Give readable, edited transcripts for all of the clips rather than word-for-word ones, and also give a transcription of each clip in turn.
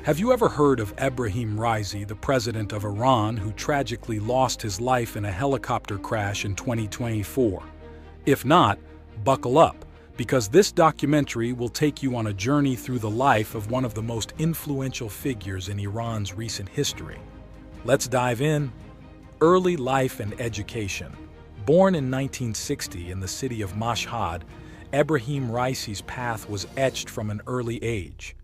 Have you ever heard of Ebrahim Raisi, the president of Iran, who tragically lost his life in a helicopter crash in 2024? If not, buckle up, because this documentary will take you on a journey through the life of one of the most influential figures in Iran's recent history. Let's dive in. Early life and education. Born in 1960 in the city of Mashhad, Ebrahim Raisi's path was etched from an early age.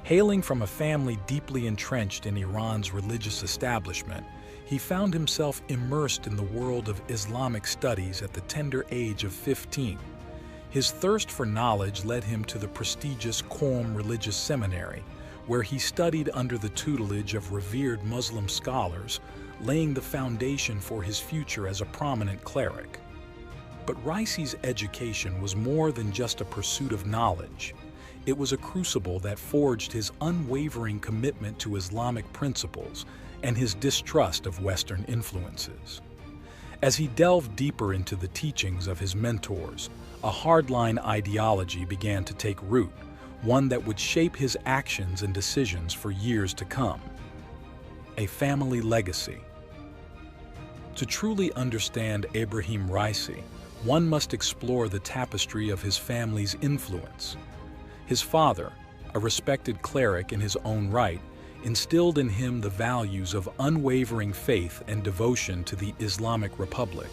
Hailing from a family deeply entrenched in Iran's religious establishment, he found himself immersed in the world of Islamic studies at the tender age of 15. His thirst for knowledge led him to the prestigious Qom Religious Seminary, where he studied under the tutelage of revered Muslim scholars, laying the foundation for his future as a prominent cleric. But Raisi's education was more than just a pursuit of knowledge. It was a crucible that forged his unwavering commitment to Islamic principles and his distrust of Western influences. As he delved deeper into the teachings of his mentors, a hardline ideology began to take root, one that would shape his actions and decisions for years to come. A family legacy. To truly understand Ebrahim Raisi, one must explore the tapestry of his family's influence. His father, a respected cleric in his own right, instilled in him the values of unwavering faith and devotion to the Islamic Republic.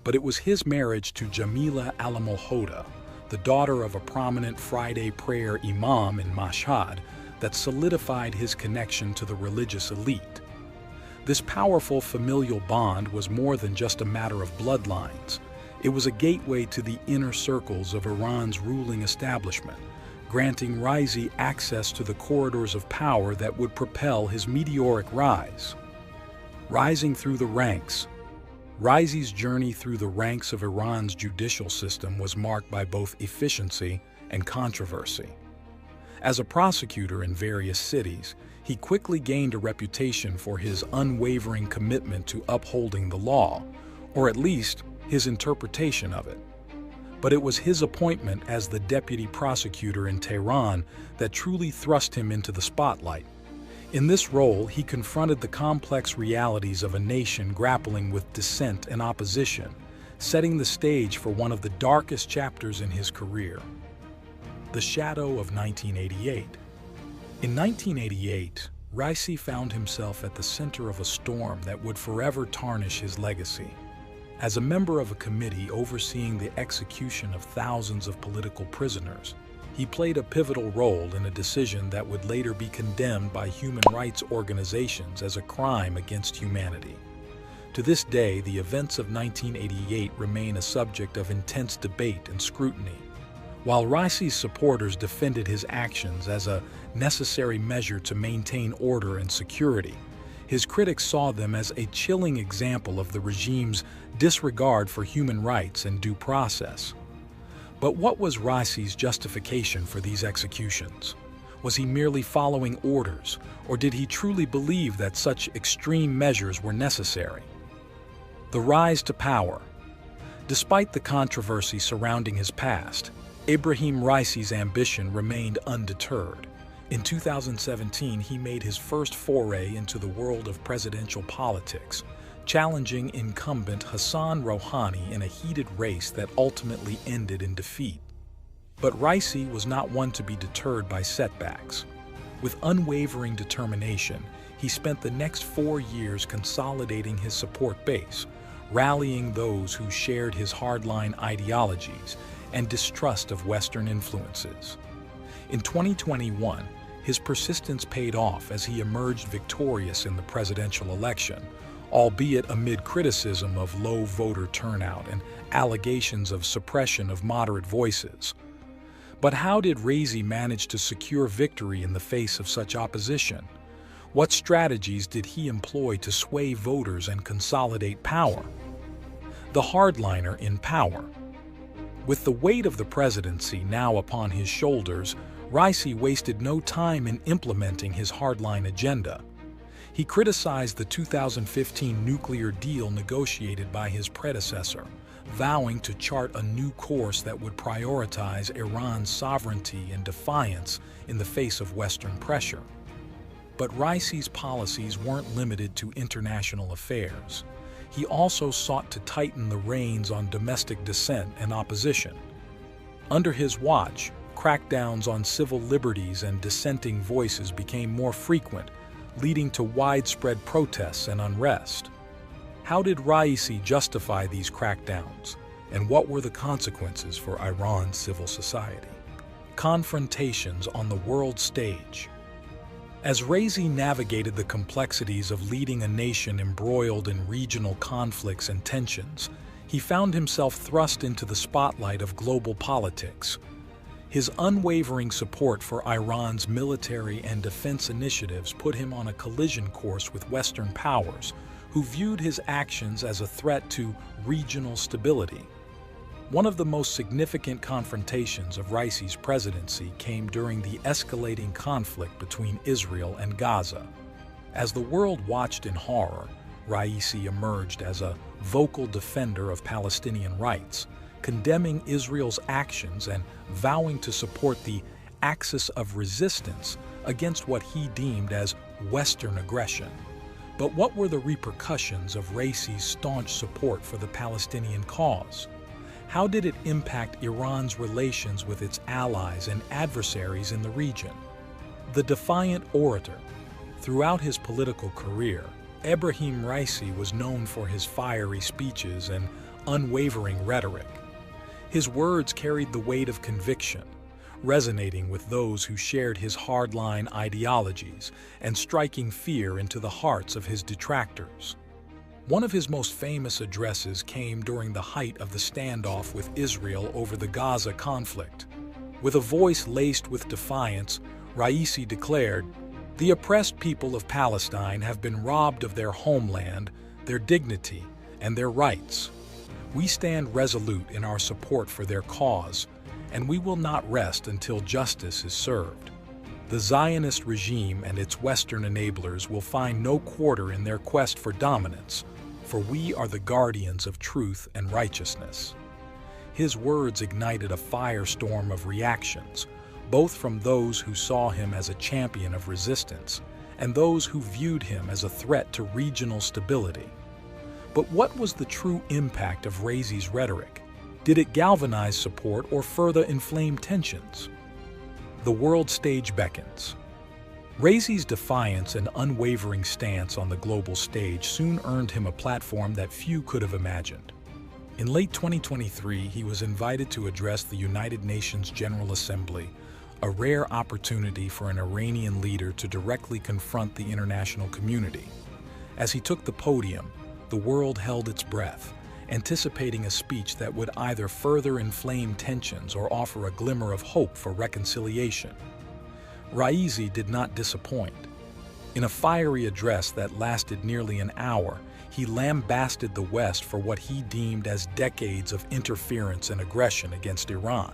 But it was his marriage to Jamila al-Malhoda, the daughter of a prominent Friday prayer imam in Mashhad, that solidified his connection to the religious elite. This powerful familial bond was more than just a matter of bloodlines. It was a gateway to the inner circles of Iran's ruling establishment, granting Raisi access to the corridors of power that would propel his meteoric rise. Rising through the ranks. Raisi's journey through the ranks of Iran's judicial system was marked by both efficiency and controversy. As a prosecutor in various cities, he quickly gained a reputation for his unwavering commitment to upholding the law, or at least his interpretation of it. But it was his appointment as the deputy prosecutor in Tehran that truly thrust him into the spotlight. In this role, he confronted the complex realities of a nation grappling with dissent and opposition, setting the stage for one of the darkest chapters in his career. The shadow of 1988. In 1988, Raisi found himself at the center of a storm that would forever tarnish his legacy. As a member of a committee overseeing the execution of thousands of political prisoners, he played a pivotal role in a decision that would later be condemned by human rights organizations as a crime against humanity. To this day, the events of 1988 remain a subject of intense debate and scrutiny. While Raisi's supporters defended his actions as a necessary measure to maintain order and security, his critics saw them as a chilling example of the regime's disregard for human rights and due process. But what was Raisi's justification for these executions? Was he merely following orders, or did he truly believe that such extreme measures were necessary? The rise to power. Despite the controversy surrounding his past, Ebrahim Raisi's ambition remained undeterred. In 2017, he made his first foray into the world of presidential politics, challenging incumbent Hassan Rouhani in a heated race that ultimately ended in defeat. But Raisi was not one to be deterred by setbacks. With unwavering determination, he spent the next 4 years consolidating his support base, rallying those who shared his hardline ideologies and distrust of Western influences. In 2021, his persistence paid off as he emerged victorious in the presidential election, albeit amid criticism of low voter turnout and allegations of suppression of moderate voices. But how did Raisi manage to secure victory in the face of such opposition? What strategies did he employ to sway voters and consolidate power? The hardliner in power. With the weight of the presidency now upon his shoulders, Raisi wasted no time in implementing his hardline agenda. He criticized the 2015 nuclear deal negotiated by his predecessor, vowing to chart a new course that would prioritize Iran's sovereignty and defiance in the face of Western pressure. But Raisi's policies weren't limited to international affairs. He also sought to tighten the reins on domestic dissent and opposition. Under his watch, crackdowns on civil liberties and dissenting voices became more frequent, leading to widespread protests and unrest. How did Raisi justify these crackdowns, and what were the consequences for Iran's civil society? Confrontations on the world stage. As Raisi navigated the complexities of leading a nation embroiled in regional conflicts and tensions, he found himself thrust into the spotlight of global politics. His unwavering support for Iran's military and defense initiatives put him on a collision course with Western powers, who viewed his actions as a threat to regional stability. One of the most significant confrontations of Raisi's presidency came during the escalating conflict between Israel and Gaza. As the world watched in horror, Raisi emerged as a vocal defender of Palestinian rights, condemning Israel's actions and vowing to support the axis of resistance against what he deemed as Western aggression. But what were the repercussions of Raisi's staunch support for the Palestinian cause? How did it impact Iran's relations with its allies and adversaries in the region? The defiant orator. Throughout his political career, Ebrahim Raisi was known for his fiery speeches and unwavering rhetoric. His words carried the weight of conviction, resonating with those who shared his hardline ideologies and striking fear into the hearts of his detractors. One of his most famous addresses came during the height of the standoff with Israel over the Gaza conflict. With a voice laced with defiance, Raisi declared, "The oppressed people of Palestine have been robbed of their homeland, their dignity, and their rights. We stand resolute in our support for their cause, and we will not rest until justice is served. The Zionist regime and its Western enablers will find no quarter in their quest for dominance, for we are the guardians of truth and righteousness." His words ignited a firestorm of reactions, both from those who saw him as a champion of resistance and those who viewed him as a threat to regional stability. But what was the true impact of Raisi's rhetoric? Did it galvanize support or further inflame tensions? The world stage beckons. Raisi's defiance and unwavering stance on the global stage soon earned him a platform that few could have imagined. In late 2023, he was invited to address the United Nations General Assembly, a rare opportunity for an Iranian leader to directly confront the international community. As he took the podium, the world held its breath, anticipating a speech that would either further inflame tensions or offer a glimmer of hope for reconciliation. Raisi did not disappoint. In a fiery address that lasted nearly an hour, he lambasted the West for what he deemed as decades of interference and aggression against Iran.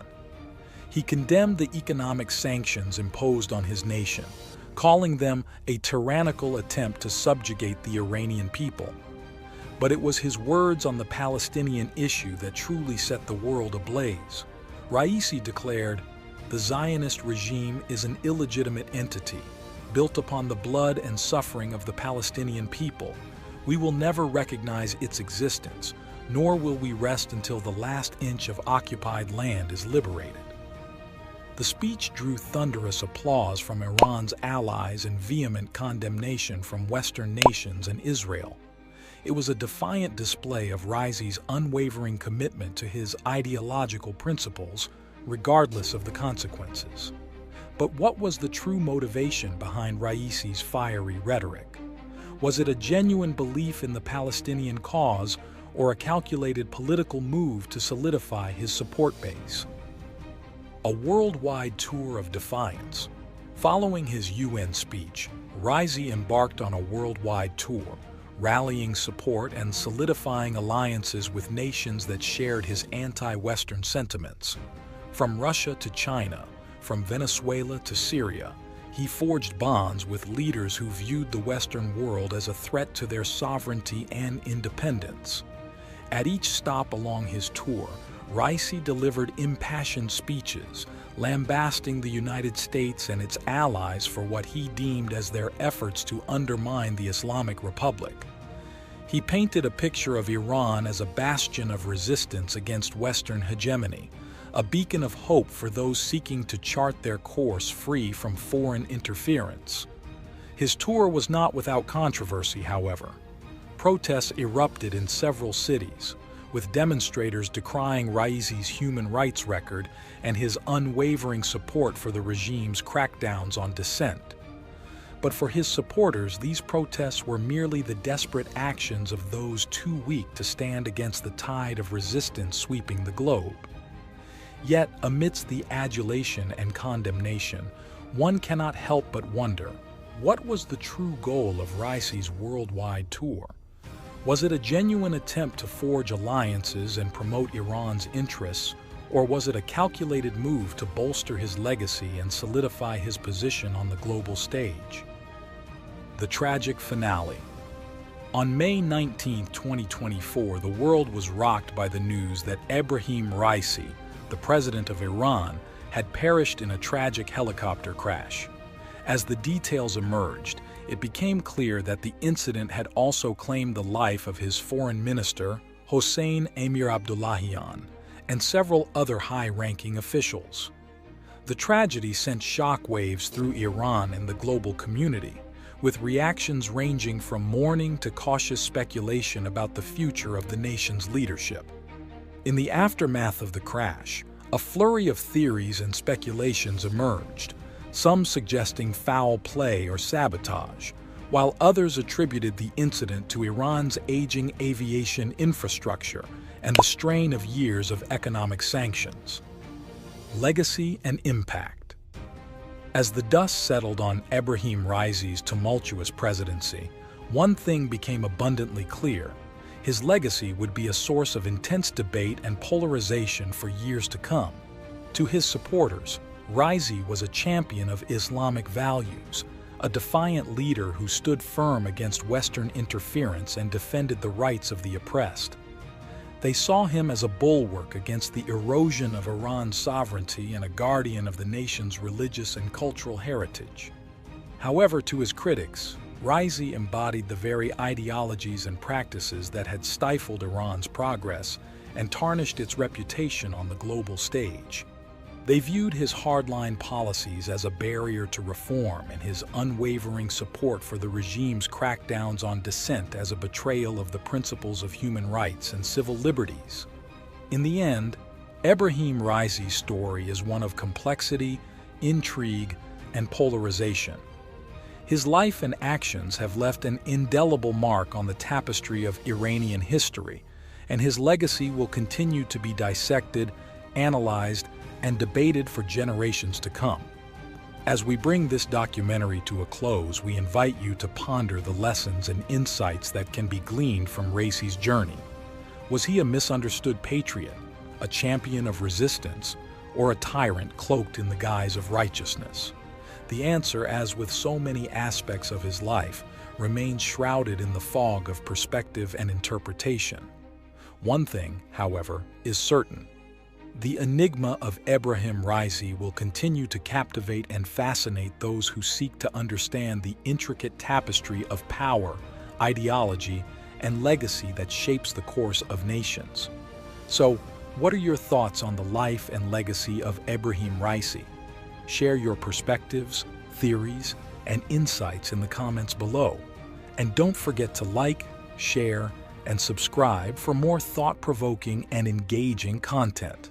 He condemned the economic sanctions imposed on his nation, calling them a tyrannical attempt to subjugate the Iranian people. But it was his words on the Palestinian issue that truly set the world ablaze. Raisi declared, "The Zionist regime is an illegitimate entity, built upon the blood and suffering of the Palestinian people. We will never recognize its existence, nor will we rest until the last inch of occupied land is liberated." The speech drew thunderous applause from Iran's allies and vehement condemnation from Western nations and Israel. It was a defiant display of Raisi's unwavering commitment to his ideological principles, regardless of the consequences. But what was the true motivation behind Raisi's fiery rhetoric? Was it a genuine belief in the Palestinian cause or a calculated political move to solidify his support base? A worldwide tour of defiance. Following his UN speech, Raisi embarked on a worldwide tour, rallying support and solidifying alliances with nations that shared his anti-Western sentiments. From Russia to China, from Venezuela to Syria, he forged bonds with leaders who viewed the Western world as a threat to their sovereignty and independence. At each stop along his tour, Raisi delivered impassioned speeches, lambasting the United States and its allies for what he deemed as their efforts to undermine the Islamic Republic. He painted a picture of Iran as a bastion of resistance against Western hegemony, a beacon of hope for those seeking to chart their course free from foreign interference. His tour was not without controversy, however. Protests erupted in several cities, with demonstrators decrying Raisi's human rights record and his unwavering support for the regime's crackdowns on dissent. But for his supporters, these protests were merely the desperate actions of those too weak to stand against the tide of resistance sweeping the globe. Yet, amidst the adulation and condemnation, one cannot help but wonder, what was the true goal of Raisi's worldwide tour? Was it a genuine attempt to forge alliances and promote Iran's interests, or was it a calculated move to bolster his legacy and solidify his position on the global stage? The tragic finale. On May 19, 2024, the world was rocked by the news that Ebrahim Raisi, the president of Iran, had perished in a tragic helicopter crash. As the details emerged, it became clear that the incident had also claimed the life of his foreign minister, Hossein Amir Abdullahian, and several other high-ranking officials. The tragedy sent shockwaves through Iran and the global community, with reactions ranging from mourning to cautious speculation about the future of the nation's leadership. In the aftermath of the crash, a flurry of theories and speculations emerged, some suggesting foul play or sabotage, while others attributed the incident to Iran's aging aviation infrastructure and the strain of years of economic sanctions. Legacy and impact. As the dust settled on Ebrahim Raisi's tumultuous presidency, one thing became abundantly clear: his legacy would be a source of intense debate and polarization for years to come. To his supporters, Raisi was a champion of Islamic values, a defiant leader who stood firm against Western interference and defended the rights of the oppressed. They saw him as a bulwark against the erosion of Iran's sovereignty and a guardian of the nation's religious and cultural heritage. However, to his critics, Raisi embodied the very ideologies and practices that had stifled Iran's progress and tarnished its reputation on the global stage. They viewed his hardline policies as a barrier to reform and his unwavering support for the regime's crackdowns on dissent as a betrayal of the principles of human rights and civil liberties. In the end, Ebrahim Raisi's story is one of complexity, intrigue, and polarization. His life and actions have left an indelible mark on the tapestry of Iranian history, and his legacy will continue to be dissected, analyzed, and debated for generations to come. As we bring this documentary to a close, we invite you to ponder the lessons and insights that can be gleaned from Raisi's journey. Was he a misunderstood patriot, a champion of resistance, or a tyrant cloaked in the guise of righteousness? The answer, as with so many aspects of his life, remains shrouded in the fog of perspective and interpretation. One thing, however, is certain: the enigma of Ebrahim Raisi will continue to captivate and fascinate those who seek to understand the intricate tapestry of power, ideology, and legacy that shapes the course of nations. So, what are your thoughts on the life and legacy of Ebrahim Raisi? Share your perspectives, theories, and insights in the comments below. And don't forget to like, share, and subscribe for more thought-provoking and engaging content.